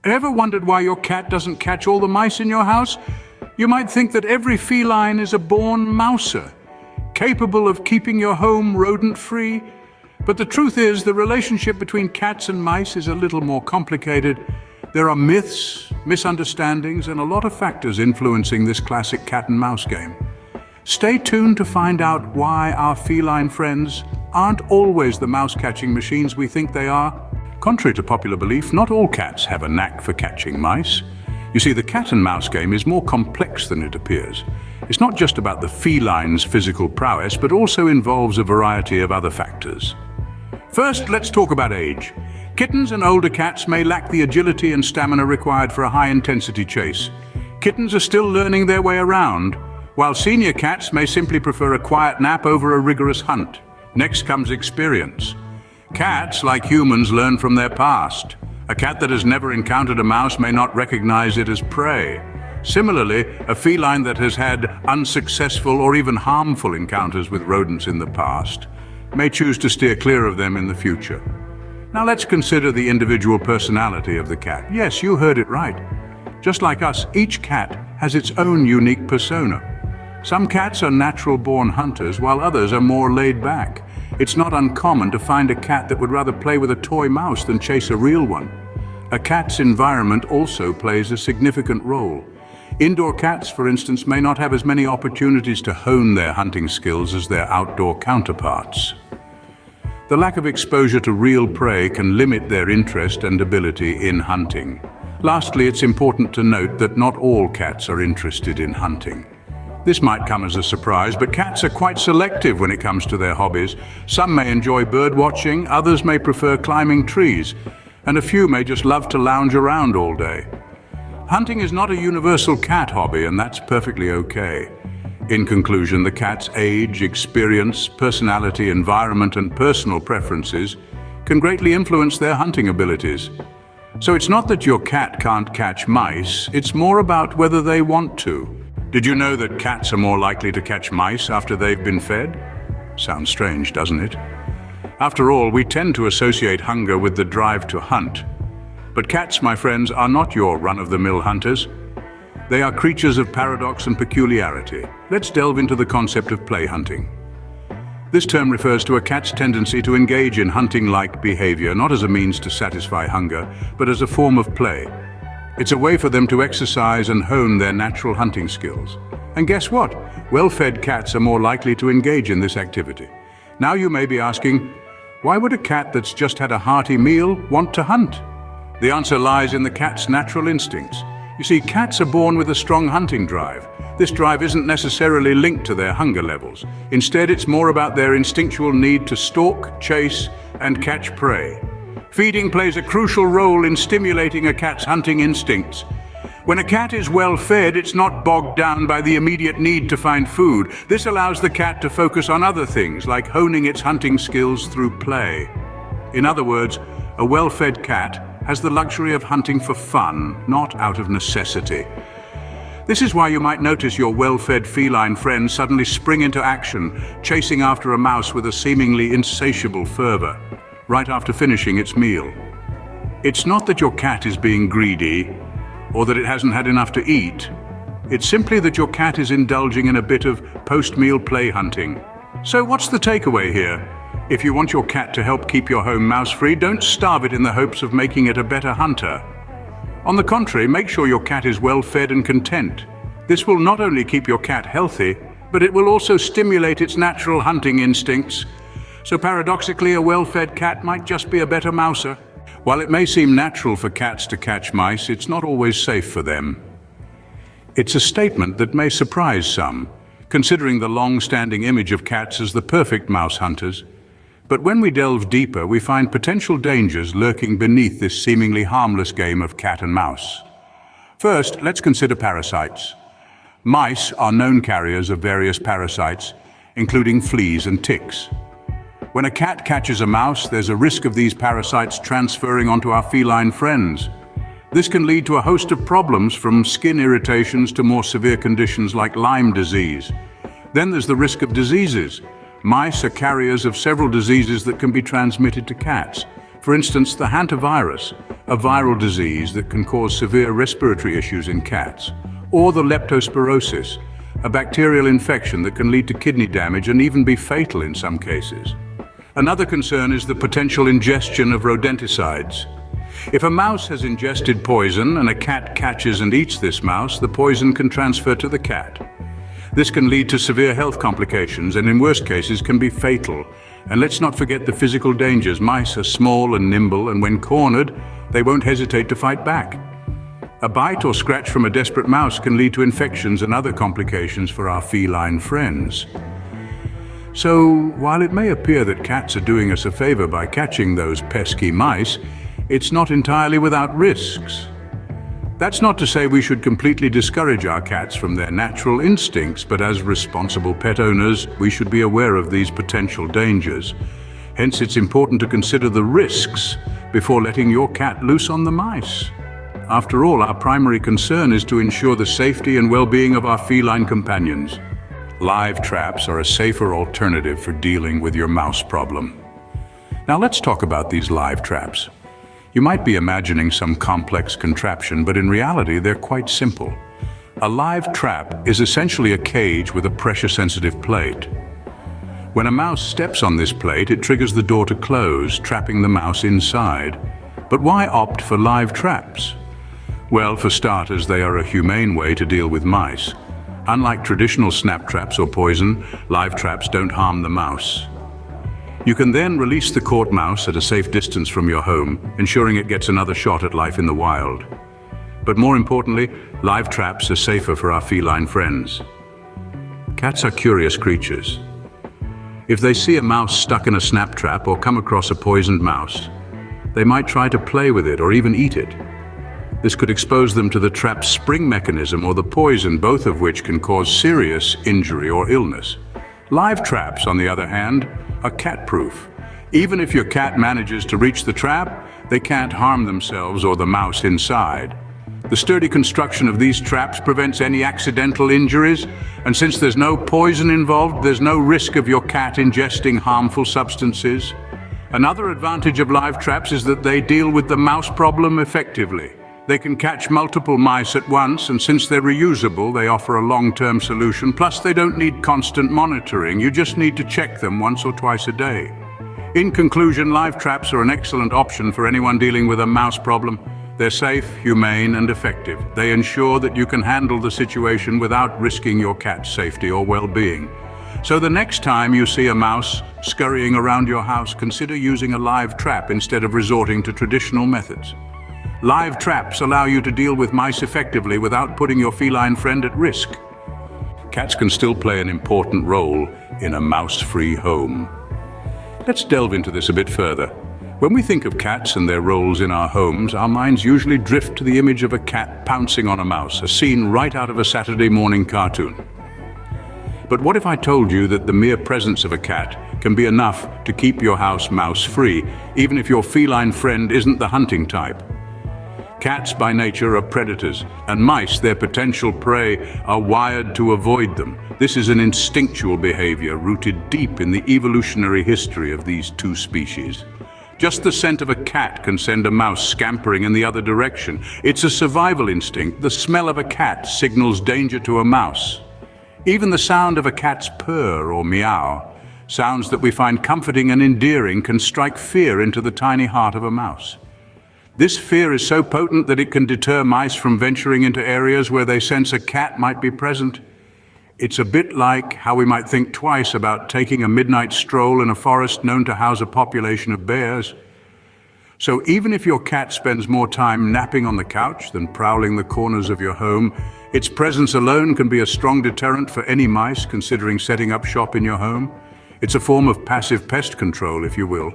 Ever wondered why your cat doesn't catch all the mice in your house? You might think that every feline is a born mouser, capable of keeping your home rodent-free. But the truth is, the relationship between cats and mice is a little more complicated. There are myths, misunderstandings, and a lot of factors influencing this classic cat and mouse game. Stay tuned to find out why our feline friends aren't always the mouse-catching machines we think they are. Contrary to popular belief, not all cats have a knack for catching mice. You see, the cat and mouse game is more complex than it appears. It's not just about the feline's physical prowess, but also involves a variety of other factors. First, let's talk about age. Kittens and older cats may lack the agility and stamina required for a high-intensity chase. Kittens are still learning their way around, while senior cats may simply prefer a quiet nap over a rigorous hunt. Next comes experience. Cats, like humans, learn from their past. A cat that has never encountered a mouse may not recognize it as prey. Similarly, a feline that has had unsuccessful or even harmful encounters with rodents in the past may choose to steer clear of them in the future. Now let's consider the individual personality of the cat. Yes, you heard it right. Just like us, each cat has its own unique persona. Some cats are natural-born hunters, while others are more laid back. It's not uncommon to find a cat that would rather play with a toy mouse than chase a real one. A cat's environment also plays a significant role. Indoor cats, for instance, may not have as many opportunities to hone their hunting skills as their outdoor counterparts. The lack of exposure to real prey can limit their interest and ability in hunting. Lastly, it's important to note that not all cats are interested in hunting. This might come as a surprise, but cats are quite selective when it comes to their hobbies. Some may enjoy bird watching, others may prefer climbing trees, and a few may just love to lounge around all day. Hunting is not a universal cat hobby, and that's perfectly okay. In conclusion, the cat's age, experience, personality, environment, and personal preferences can greatly influence their hunting abilities. So it's not that your cat can't catch mice, it's more about whether they want to. Did you know that cats are more likely to catch mice after they've been fed? Sounds strange, doesn't it? After all, we tend to associate hunger with the drive to hunt. But cats, my friends, are not your run-of-the-mill hunters. They are creatures of paradox and peculiarity. Let's delve into the concept of play hunting. This term refers to a cat's tendency to engage in hunting-like behavior, not as a means to satisfy hunger, but as a form of play. It's a way for them to exercise and hone their natural hunting skills. And guess what? Well-fed cats are more likely to engage in this activity. Now you may be asking, why would a cat that's just had a hearty meal want to hunt? The answer lies in the cat's natural instincts. You see, cats are born with a strong hunting drive. This drive isn't necessarily linked to their hunger levels. Instead, it's more about their instinctual need to stalk, chase, and catch prey. Feeding plays a crucial role in stimulating a cat's hunting instincts. When a cat is well fed, it's not bogged down by the immediate need to find food. This allows the cat to focus on other things, like honing its hunting skills through play. In other words, a well-fed cat has the luxury of hunting for fun, not out of necessity. This is why you might notice your well-fed feline friend suddenly spring into action, chasing after a mouse with a seemingly insatiable fervor, right after finishing its meal. It's not that your cat is being greedy, or that it hasn't had enough to eat. It's simply that your cat is indulging in a bit of post-meal play hunting. So what's the takeaway here? If you want your cat to help keep your home mouse-free, don't starve it in the hopes of making it a better hunter. On the contrary, make sure your cat is well-fed and content. This will not only keep your cat healthy, but it will also stimulate its natural hunting instincts. So paradoxically, a well-fed cat might just be a better mouser. While it may seem natural for cats to catch mice, it's not always safe for them. It's a statement that may surprise some, considering the long-standing image of cats as the perfect mouse hunters. But when we delve deeper, we find potential dangers lurking beneath this seemingly harmless game of cat and mouse. First, let's consider parasites. Mice are known carriers of various parasites, including fleas and ticks. When a cat catches a mouse, there's a risk of these parasites transferring onto our feline friends. This can lead to a host of problems, from skin irritations to more severe conditions like Lyme disease. Then there's the risk of diseases. Mice are carriers of several diseases that can be transmitted to cats. For instance, the hantavirus, a viral disease that can cause severe respiratory issues in cats, or the leptospirosis, a bacterial infection that can lead to kidney damage and even be fatal in some cases. Another concern is the potential ingestion of rodenticides. If a mouse has ingested poison and a cat catches and eats this mouse, the poison can transfer to the cat. This can lead to severe health complications and in worst cases can be fatal. And let's not forget the physical dangers. Mice are small and nimble, and when cornered, they won't hesitate to fight back. A bite or scratch from a desperate mouse can lead to infections and other complications for our feline friends. So, while it may appear that cats are doing us a favor by catching those pesky mice, it's not entirely without risks. That's not to say we should completely discourage our cats from their natural instincts, but as responsible pet owners, we should be aware of these potential dangers. Hence, it's important to consider the risks before letting your cat loose on the mice. After all, our primary concern is to ensure the safety and well-being of our feline companions. Live traps are a safer alternative for dealing with your mouse problem. Now let's talk about these live traps. You might be imagining some complex contraption, but in reality, they're quite simple. A live trap is essentially a cage with a pressure-sensitive plate. When a mouse steps on this plate, it triggers the door to close, trapping the mouse inside. But why opt for live traps? Well, for starters, they are a humane way to deal with mice. Unlike traditional snap traps or poison, live traps don't harm the mouse. You can then release the caught mouse at a safe distance from your home, ensuring it gets another shot at life in the wild. But more importantly, live traps are safer for our feline friends. Cats are curious creatures. If they see a mouse stuck in a snap trap or come across a poisoned mouse, they might try to play with it or even eat it. This could expose them to the trap's spring mechanism or the poison, both of which can cause serious injury or illness. Live traps, on the other hand, are cat-proof. Even if your cat manages to reach the trap, they can't harm themselves or the mouse inside. The sturdy construction of these traps prevents any accidental injuries, and since there's no poison involved, there's no risk of your cat ingesting harmful substances. Another advantage of live traps is that they deal with the mouse problem effectively. They can catch multiple mice at once, and since they're reusable, they offer a long-term solution. Plus, they don't need constant monitoring. You just need to check them once or twice a day. In conclusion, live traps are an excellent option for anyone dealing with a mouse problem. They're safe, humane, and effective. They ensure that you can handle the situation without risking your cat's safety or well-being. So the next time you see a mouse scurrying around your house, consider using a live trap instead of resorting to traditional methods. Live traps allow you to deal with mice effectively without putting your feline friend at risk. Cats can still play an important role in a mouse-free home. Let's delve into this a bit further. When we think of cats and their roles in our homes, our minds usually drift to the image of a cat pouncing on a mouse, a scene right out of a Saturday morning cartoon. But what if I told you that the mere presence of a cat can be enough to keep your house mouse-free, even if your feline friend isn't the hunting type? Cats by nature are predators, and mice, their potential prey, are wired to avoid them. This is an instinctual behavior rooted deep in the evolutionary history of these two species. Just the scent of a cat can send a mouse scampering in the other direction. It's a survival instinct. The smell of a cat signals danger to a mouse. Even the sound of a cat's purr or meow, sounds that we find comforting and endearing, can strike fear into the tiny heart of a mouse. This fear is so potent that it can deter mice from venturing into areas where they sense a cat might be present. It's a bit like how we might think twice about taking a midnight stroll in a forest known to house a population of bears. So even if your cat spends more time napping on the couch than prowling the corners of your home, its presence alone can be a strong deterrent for any mice considering setting up shop in your home. It's a form of passive pest control, if you will.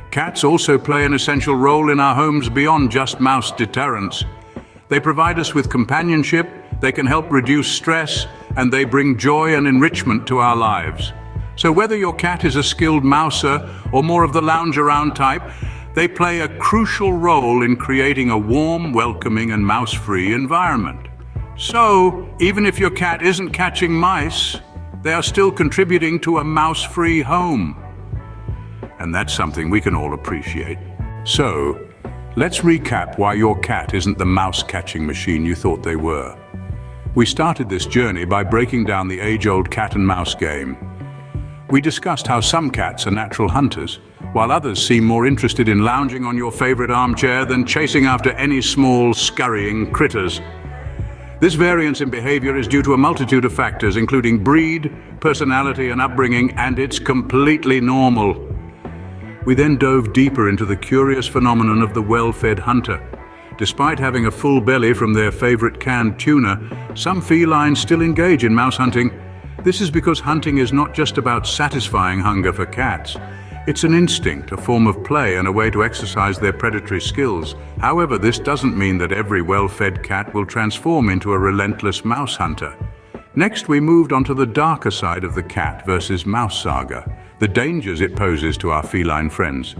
Cats also play an essential role in our homes beyond just mouse deterrence. They provide us with companionship, they can help reduce stress, and they bring joy and enrichment to our lives. So whether your cat is a skilled mouser or more of the lounge-around type, they play a crucial role in creating a warm, welcoming, and mouse-free environment. So, even if your cat isn't catching mice, they are still contributing to a mouse-free home. And that's something we can all appreciate. So, let's recap why your cat isn't the mouse-catching machine you thought they were. We started this journey by breaking down the age-old cat and mouse game. We discussed how some cats are natural hunters, while others seem more interested in lounging on your favorite armchair than chasing after any small, scurrying critters. This variance in behavior is due to a multitude of factors, including breed, personality, and upbringing, and it's completely normal. We then dove deeper into the curious phenomenon of the well-fed hunter. Despite having a full belly from their favorite canned tuna, some felines still engage in mouse hunting. This is because hunting is not just about satisfying hunger for cats. It's an instinct, a form of play, and a way to exercise their predatory skills. However, this doesn't mean that every well-fed cat will transform into a relentless mouse hunter. Next, we moved on to the darker side of the cat versus mouse saga, the dangers it poses to our feline friends.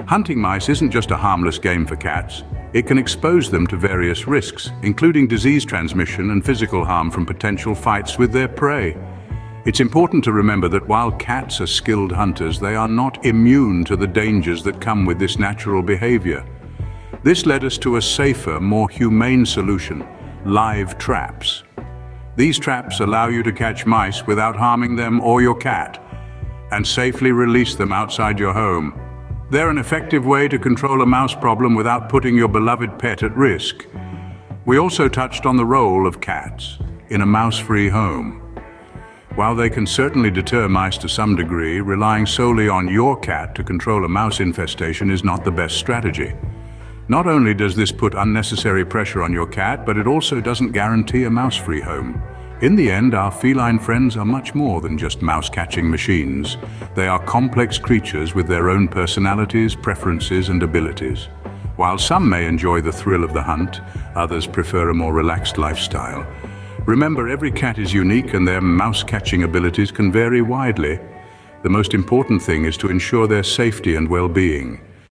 Hunting mice isn't just a harmless game for cats. It can expose them to various risks, including disease transmission and physical harm from potential fights with their prey. It's important to remember that while cats are skilled hunters, they are not immune to the dangers that come with this natural behavior. This led us to a safer, more humane solution: live traps. These traps allow you to catch mice without harming them or your cat, and safely release them outside your home. They're an effective way to control a mouse problem without putting your beloved pet at risk. We also touched on the role of cats in a mouse-free home. While they can certainly deter mice to some degree, relying solely on your cat to control a mouse infestation is not the best strategy. Not only does this put unnecessary pressure on your cat, but it also doesn't guarantee a mouse-free home. In the end, our feline friends are much more than just mouse-catching machines. They are complex creatures with their own personalities, preferences, and abilities. While some may enjoy the thrill of the hunt, others prefer a more relaxed lifestyle. Remember, every cat is unique and their mouse-catching abilities can vary widely. The most important thing is to ensure their safety and well-being.